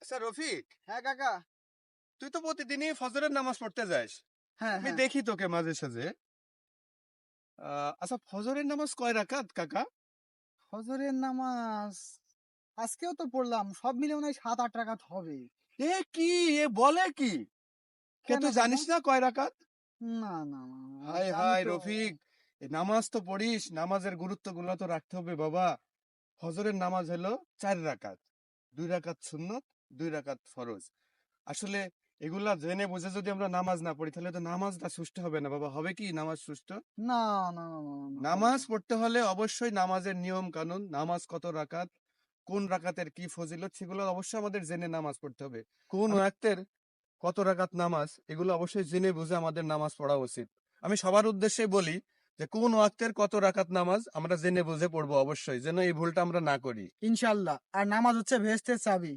আচ্ছা রফিক, হ্যাঁ কাকা। তুই তো প্রতিদিনই ফজরের নামাজ পড়তে যাস। হ্যাঁ আমি হ্যাঁ। দেখি তোকে মাঝে সাঝে। আচ্ছা, ফজরের নামাজ কয় রাকাত কাকা? ফজরের নামাজ আজকেও তো পড়লাম, সব মিলে মনে হয় 7-8 রাকাত হবে। এ কি, এ বলে কি? কে কেন তুই কাকা? জানিস না কয় রাকাত? না না না, হাই আমি হাই তো। রফিক, এ নামাজ তো পড়িস, নামাজের গুরুত্ব গুলো তো রাখতে হবে বাবা। ফজরের নামাজ হলো 4 রাকাত, 2 রাকাত সুন্নত, 2 রাকাত ফরজ। আসলে এগুলা জেনে বুঝে যদি আমরা নামাজ না পড়ি তাহলে তো নামাজটা সুষ্ঠু হবে না বাবা। হবে কি নামাজ সুষ্ঠু? না না না না, না, হবে নামাজ না। পড়তে হলে অবশ্যই নামাজের নিয়ম কানুন, নামাজ কত রাকাত, কোন রাকাতের কি ফজিলত, সেগুলো অবশ্যই আমাদের জেনে নামাজ পড়তে হবে। কোন আমি ওয়াক্তের কত রাকাত নামাজ, এগুলো অবশ্যই জেনে বুঝে আমাদের নামাজ পড়া উচিত। আমি সবার উদ্দেশ্যে বলি যে কোন ওয়াক্তের কত রাকাত নামাজ আমরা জেনে বুঝে পড়বো অবশ্যই, যেন এই ভুলটা আমরা না করি। ইনশাল্লাহ। আর নামাজ হচ্ছে বেহেশতের চাবি।